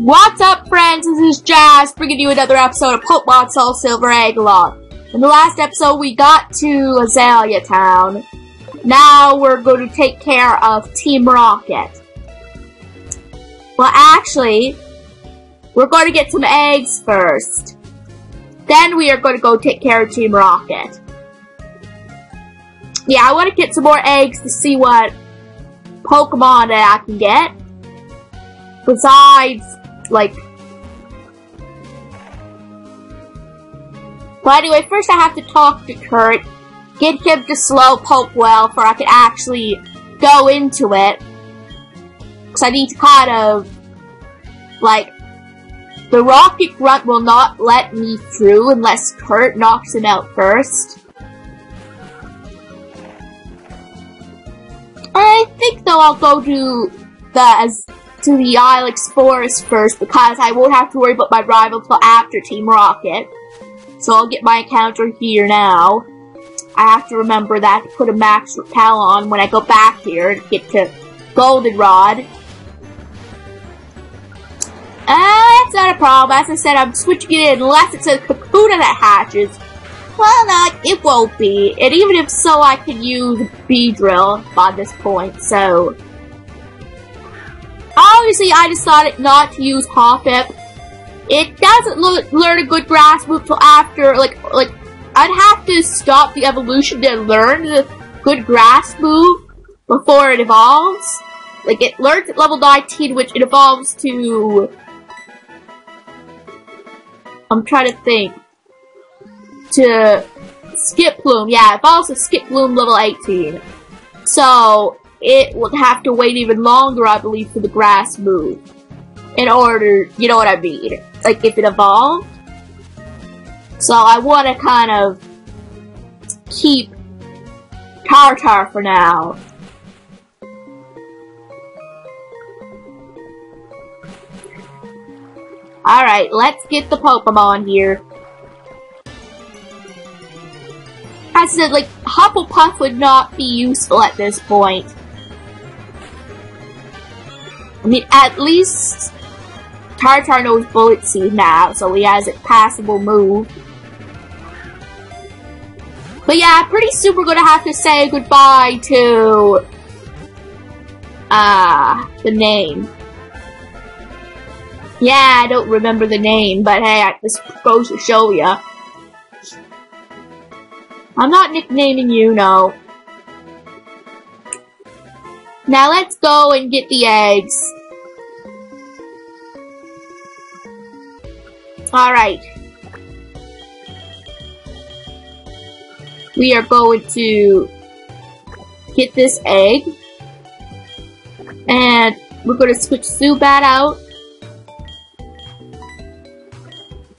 What's up, friends? This is Jazz, bringing you another episode of Pokemon Soul Silver Egglocke. In the last episode, we got to Azalea Town. Now we're going to take care of Team Rocket. Well, actually, we're going to get some eggs first. Then we are going to go take care of Team Rocket. Yeah, I want to get some more eggs to see what Pokemon that I can get. Besides, like... But anyway, first I have to talk to Kurt. Get him to slow Pokewell for I can actually go into it. Because I need to kind of... Like... The Rocket Grunt will not let me through unless Kurt knocks him out first. I think though I'll go to the Ilex Forest first because I won't have to worry about my rival till after Team Rocket. So I'll get my encounter here now. I have to remember that to put a max repel on when I go back here to get to Goldenrod. That's not a problem. As I said, I'm switching it in unless it's a Kakuna that hatches. Well, no, it won't be. And even if so, I can use Beedrill by this point, so... Obviously, I decided not to use Hoppip. It doesn't learn a good grass move till after, like, I'd have to stop the evolution to learn the good grass move before it evolves. Like, it learns at level 19, which it evolves to... I'm trying to think. To Skip Bloom. Yeah, it evolves to Skip Bloom level 18. So, it will have to wait even longer, I believe, for the grass move. In order, you know what I mean. Like, if it evolved. So, I want to kind of keep Tartar for now. Alright, let's get the Pokemon here. As I said, like, Hufflepuff would not be useful at this point. I mean, at least Tartar knows Bullet Seed now, so he has a passable move. But yeah, pretty soon we're gonna have to say goodbye to the name. Yeah, I don't remember the name, but hey, this goes to show ya. I'm not nicknaming you, no. Now let's go and get the eggs. Alright. We are going to get this egg. And we're going to switch Zubat out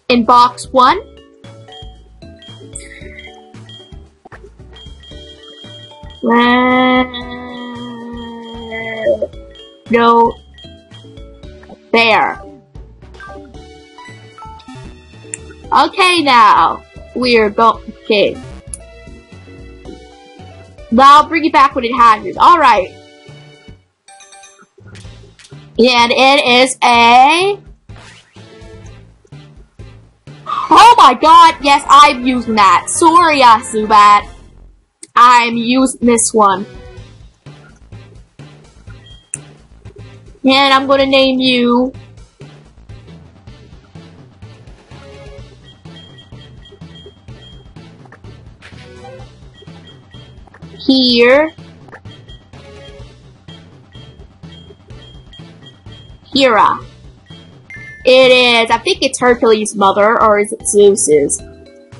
in box 1. No. There. Okay, now. We're going. Okay. Now I'll bring it back when it hatches. Alright. And it is a... Oh my god, yes, I'm using that. Sorry, Zubat. I'm using this one. And I'm gonna name you... Here. Hira. It is, I think it's Hercules' mother, or is it Zeus's?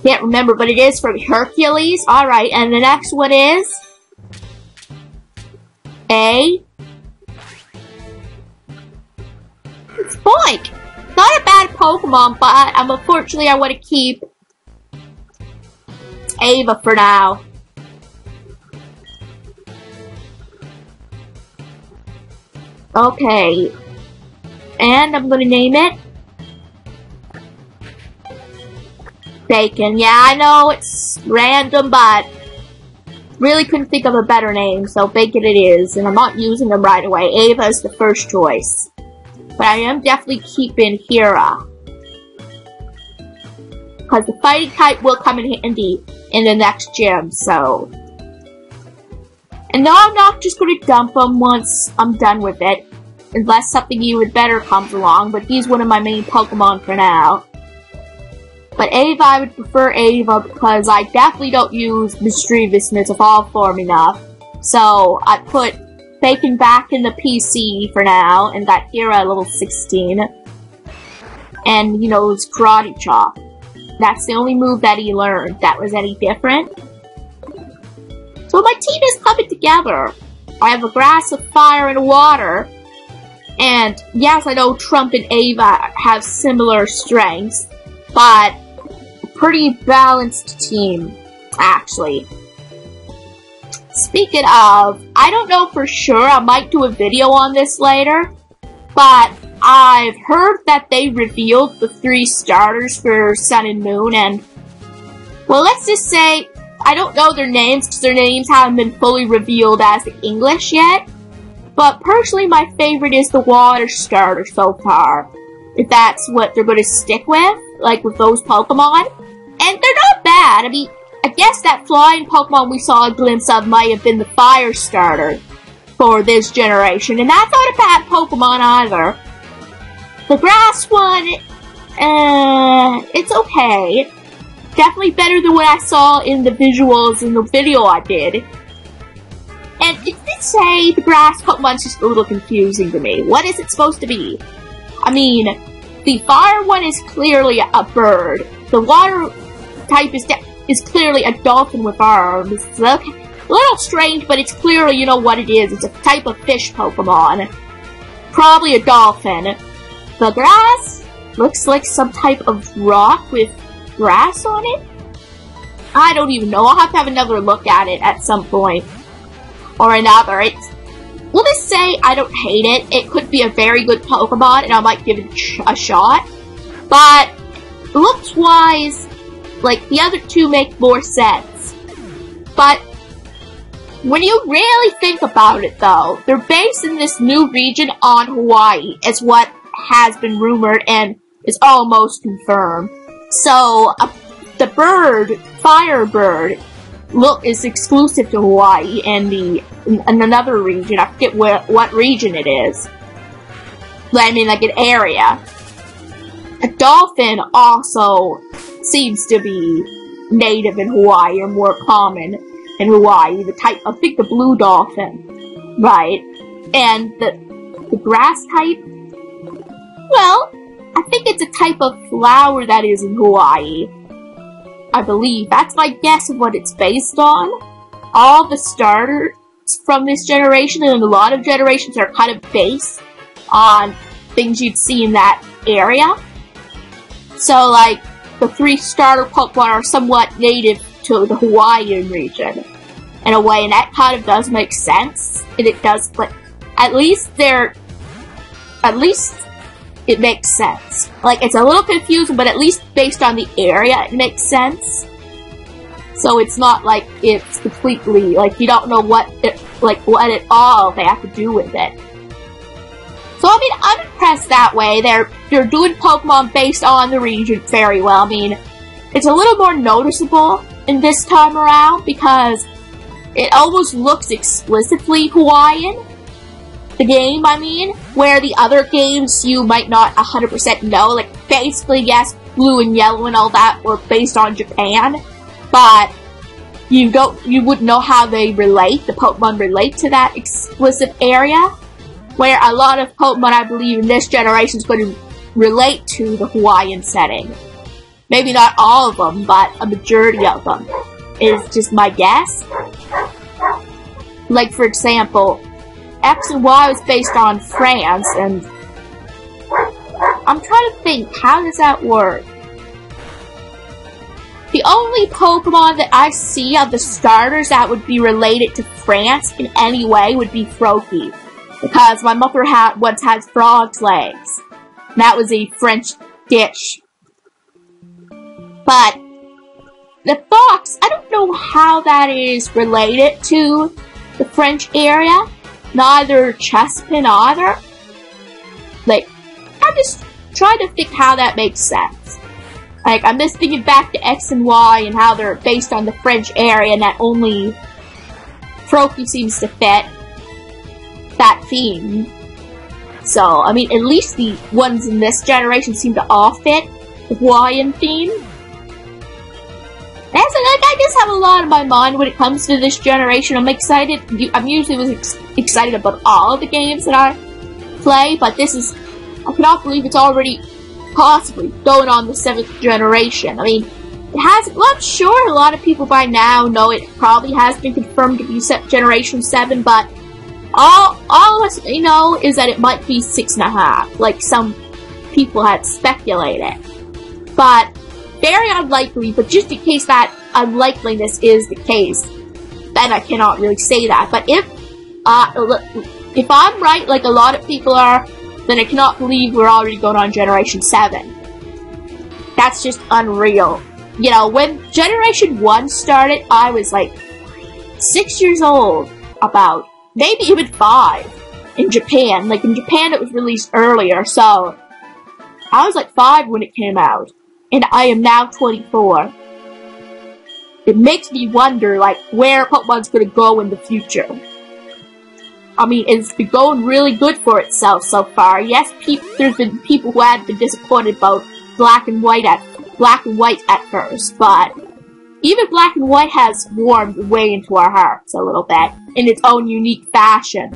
Can't remember, but it is from Hercules. Alright, and the next one is... It's Boink! Not a bad Pokemon, but unfortunately I want to keep Ava for now. Okay. And I'm gonna name it Bacon. Yeah, I know it's random, but really couldn't think of a better name, so Bacon it is. And I'm not using them right away. Ava is the first choice. But I am definitely keeping Hira. Because the fighting type will come in handy in the next gym, so. And no, I'm not just going to dump him once I'm done with it. Unless something even better comes along, but he's one of my main Pokemon for now. But Ava, I would prefer Ava because I definitely don't use Mischievousness of all form enough. So I put Bacon back in the PC for now, and got Hira at level 16. And, you know, his Karate Chop. That's the only move that he learned that was any different. So my team is coming together. I have a grass, a fire, and a water. And yes, I know Trump and Ava have similar strengths, but a pretty balanced team, actually. Speaking of, I don't know for sure, I might do a video on this later, but I've heard that they revealed the 3 starters for Sun and Moon, and, well, let's just say, I don't know their names, because their names haven't been fully revealed as the English yet. But personally, my favorite is the water starter so far. If that's what they're going to stick with, like with those Pokemon. And they're not bad. I mean, I guess that flying Pokemon we saw a glimpse of might have been the fire starter for this generation. And that's not a bad Pokemon either. The grass one, it's okay. Definitely better than what I saw in the visuals in the video I did. And it did say the grass Pokemon's just a little confusing to me. What is it supposed to be? I mean, the fire one is clearly a bird. The water type is clearly a dolphin with arms. It's a little strange, but it's clearly, you know what it is. It's a type of fish Pokemon. Probably a dolphin. The grass looks like some type of rock with grass on it? I don't even know. I'll have to have another look at it at some point. Or another. We'll just say I don't hate it. It could be a very good Pokemon, and I might give it a shot. But, looks-wise, like, the other two make more sense. But, when you really think about it, though, they're based in this new region on Hawaii, is what has been rumored and is almost confirmed. So, the bird, Firebird, is exclusive to Hawaii and in another region. I forget what region it is. I mean, like an area. A dolphin also seems to be native in Hawaii or more common in Hawaii. The type, I think the blue dolphin, right? And the grass type. Well, I think it's a type of flower that is in Hawaii. I believe. That's my guess of what it's based on. All the starters from this generation and a lot of generations are kind of based on things you'd see in that area. So, like, the 3 starter Pokemon are somewhat native to the Hawaiian region in a way, and that kind of does make sense. And it does, but at least it makes sense. Like, it's a little confusing, but at least based on the area, it makes sense. So it's not like it's completely, like, you don't know what at all they have to do with it. So, I mean, I'm impressed that way. They're doing Pokemon based on the region very well. I mean, it's a little more noticeable in this time around because it almost looks explicitly Hawaiian. The game, I mean, where the other games you might not 100% know, like, basically, yes, Blue and Yellow and all that were based on Japan, but you wouldn't know how they relate, the Pokemon relate to that explicit area, where a lot of Pokemon, I believe, in this generation is going to relate to the Hawaiian setting. Maybe not all of them, but a majority of them, is just my guess. Like, for example, X and Y was based on France, and I'm trying to think, how does that work? The only Pokemon that I see of the starters that would be related to France in any way would be Froakie, because my mother once had frog's legs. And that was a French dish. But the fox, I don't know how that is related to the French area. Neither Chespin either. Like, I'm just trying to think how that makes sense. Like, I'm just thinking back to X and Y and how they're based on the French area and that only Froakie seems to fit that theme. So, I mean, at least the ones in this generation seem to all fit the Hawaiian theme. And so, like, I just have a lot on my mind when it comes to this generation. I'm excited. I'm usually excited about all of the games that I play, but this is, I cannot believe it's already possibly going on the 7th generation. I mean, it has, well, I'm sure a lot of people by now know it probably has been confirmed to be Generation 7, but all of us know is that it might be 6.5, like some people had speculated. But very unlikely, but just in case that unlikeliness is the case, then I cannot really say that. But if I'm right, like a lot of people are, then I cannot believe we're already going on Generation 7. That's just unreal. You know, when Generation 1 started, I was like 6 years old, about, maybe even 5, in Japan. Like, in Japan it was released earlier, so I was like 5 when it came out, and I am now 24. It makes me wonder, like, where Pokemon's gonna go in the future. I mean, it's been going really good for itself so far. Yes, there's been people who have been disappointed about Black and White at first, but even Black and White has warmed way into our hearts a little bit, in its own unique fashion.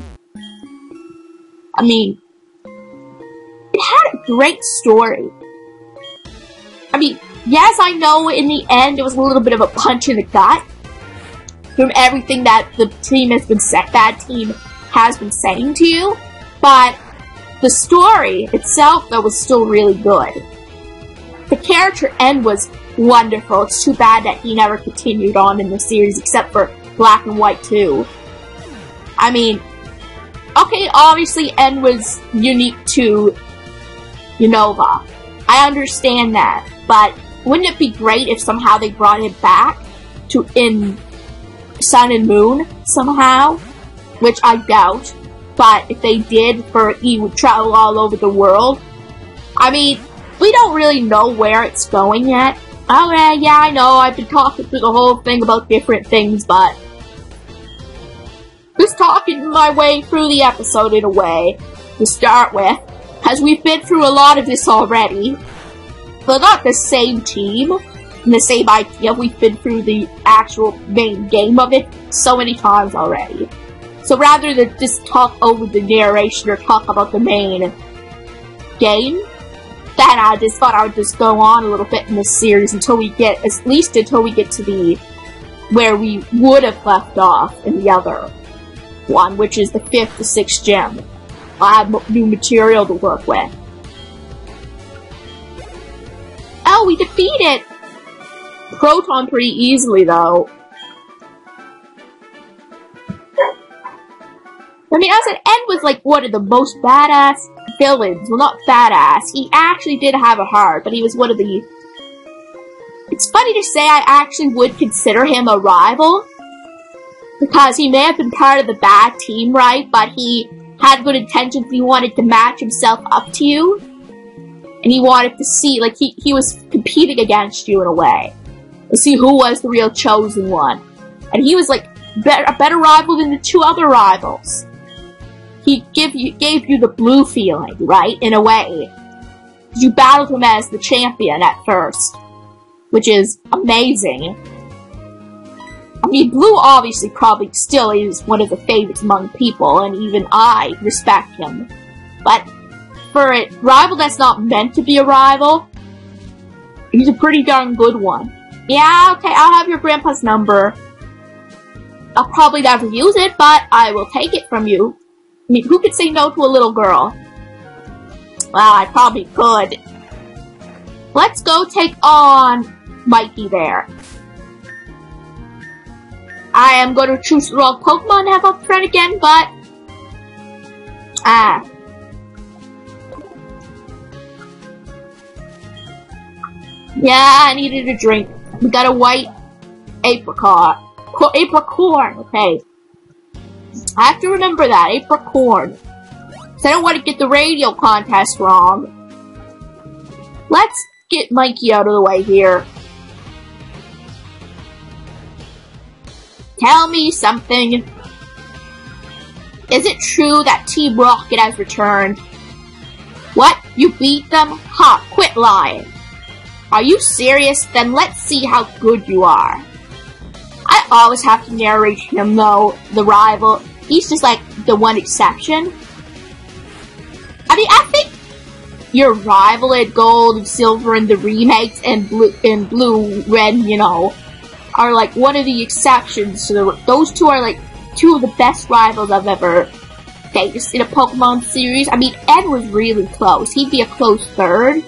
I mean, it had a great story. I mean, yes, I know in the end it was a little bit of a punch in the gut from everything that the team has been saying to you, but the story itself, though, was still really good. The character end was wonderful. It's too bad that he never continued on in the series, except for Black and White 2. I mean, okay, obviously N was unique to Unova. I understand that, but wouldn't it be great if somehow they brought him back to in Sun and Moon somehow? Which I doubt, but if they did, he would travel all over the world. I mean, we don't really know where it's going yet. Okay, yeah, I know, I've been talking through the whole thing about different things, but just talking my way through the episode in a way, to start with, as we've been through a lot of this already. But not the same team, and the same idea. We've been through the actual main game of it so many times already. So rather than just talk over the narration or talk about the main game, then I just thought I would just go on a little bit in this series until we get, at least until we get to the, where we would have left off in the other one, which is the 5th to 6th gym. I have new material to work with. Oh, we defeated Proton pretty easily, though. I mean, as an N was like one of the most badass villains. Well, not badass. He actually did have a heart, but he was one of the... It's funny to say I actually would consider him a rival, because he may have been part of the bad team, right? But he had good intentions. He wanted to match himself up to you. And he wanted to see, like, he was competing against you in a way. To see who was the real chosen one. And he was, like, a better rival than the 2 other rivals. He gave you the blue feeling, right? In a way. You battled him as the champion at first. Which is amazing. I mean, Blue obviously probably still is one of the favorites among people, and even I respect him. But for a rival that's not meant to be a rival, he's a pretty darn good one. Yeah, okay, I'll have your grandpa's number. I'll probably never use it, but I will take it from you. I mean, who could say no to a little girl? Well, I probably could. Let's go take on Mikey there. I am going to choose the wrong Pokemon to have up front again, but... Yeah, I needed a drink. We got a white apricot. Apricorn, okay. I have to remember that, Apricorn. So I don't want to get the radio contest wrong. Let's get Mikey out of the way here. Tell me something. Is it true that Team Rocket has returned? What? You beat them? Ha! Quit lying. Are you serious? Then let's see how good you are. I always have to narrate him though, the rival. He's just like the one exception. I mean, I think your rival at Gold and Silver and the remakes and Blue, Red, you know, are like one of the exceptions. So those two are like two of the best rivals I've ever faced in a Pokemon series. I mean, Ed was really close. He'd be a close third.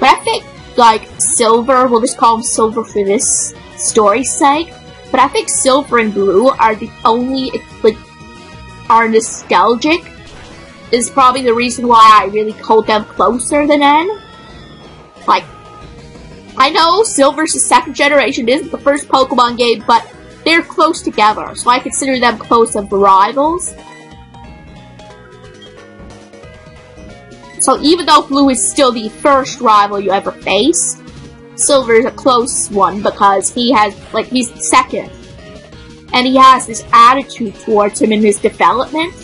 But I think, like, Silver, we'll just call him Silver for this story's sake. But I think Silver and Blue are the only, like, are nostalgic. Is probably the reason why I really hold them closer than N. Like, I know Silver's the second generation, it isn't the first Pokemon game, but they're close together, so I consider them close as rivals. So even though Blue is still the first rival you ever face, Silver's a close one because he has, like, he's second. And he has this attitude towards him in his development.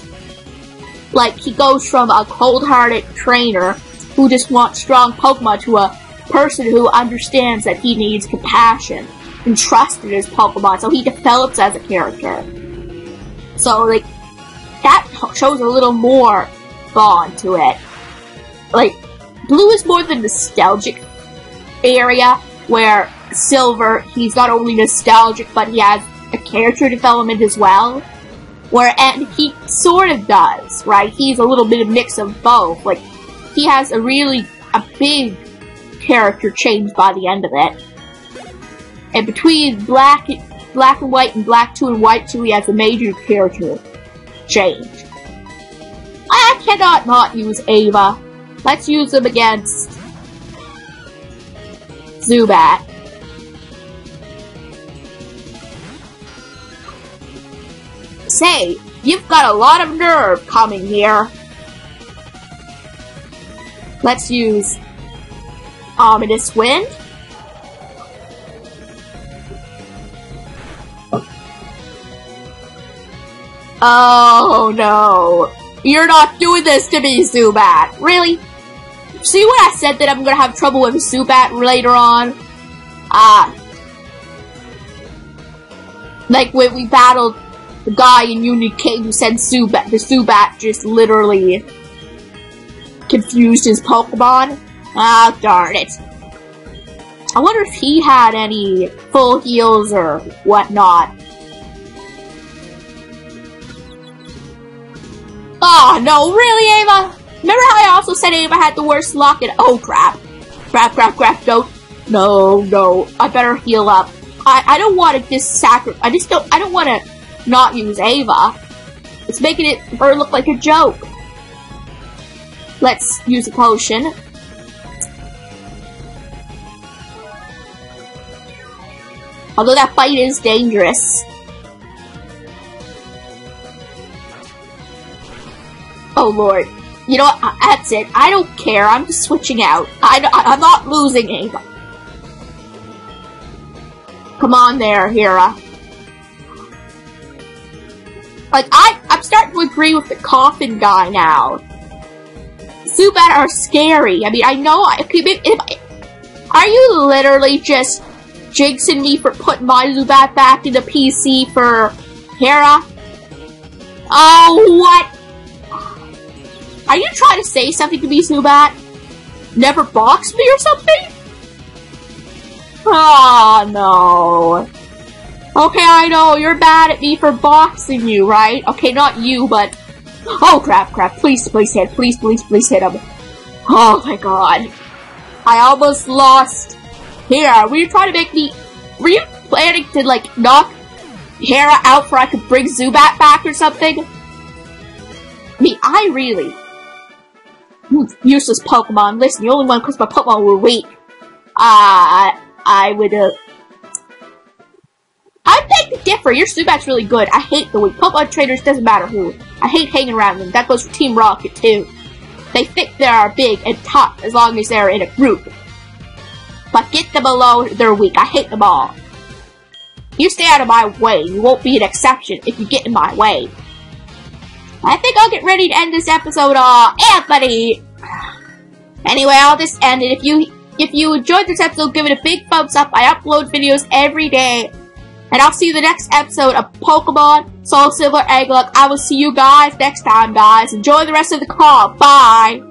Like, he goes from a cold-hearted trainer who just wants strong Pokemon to a person who understands that he needs compassion and trust in his Pokemon, so he develops as a character. So, like, that shows a little more bond to it. Like, Blue is more the nostalgic area, where Silver, he's not only nostalgic, but he has a character development as well. And he sort of does, right? He's a little bit of mix of both. Like, he has a big character change by the end of it. And between Black and White and Black 2 and White 2, he has a major character change. I cannot not use Ava. Let's use him against Zubat. Say, you've got a lot of nerve coming here. Let's use Ominous Wind. Oh no. You're not doing this to me, Zubat. Really? See when I said that I'm gonna have trouble with Zubat later on? Like when we battled the guy in Unit K who said Zubat, the Zubat just literally confused his Pokemon. Ah, darn it. I wonder if he had any full heals or whatnot. Oh no, really, Ava? Remember how I also said Ava had the worst luck and oh crap. Crap, no, I better heal up. I don't want to I don't want to not use Ava. It's making her look like a joke. Let's use a potion. Although that bite is dangerous. Oh lord. You know what? That's it. I don't care. I'm just switching out. I'm not losing Ava. Come on there, Hera. Like, I'm starting to agree with the coffin guy now. Zubat are scary. I mean, I know are you literally just jinxing me for putting my Zubat back in the PC for Hera? Oh, what? Are you trying to say something to me, Zubat? Never box me or something? Oh, no. Okay, I know, you're mad at me for boxing you, right? Okay, not you, but... Oh, crap, please hit, please hit him. Oh my god. I almost lost. Here, were you trying to make me... Were you planning to, like, knock Hera out for I could bring Zubat back or something? I mean, I really... Useless Pokemon. Listen, you only won because my Pokemon were weak. I would, I beg to differ. Your Zubat's really good. I hate the weak Pokemon trainers, doesn't matter who. I hate hanging around them. That goes for Team Rocket, too. They think they are big and tough as long as they're in a group. But get them alone, they're weak. I hate them all. You stay out of my way. You won't be an exception if you get in my way. I think I'll get ready to end this episode. Anthony! Anyway, I'll just end it. If you enjoyed this episode, give it a big thumbs up. I upload videos every day. And I'll see you in the next episode of Pokemon Soul Silver Egglocke. I will see you guys next time, guys. Enjoy the rest of the call. Bye!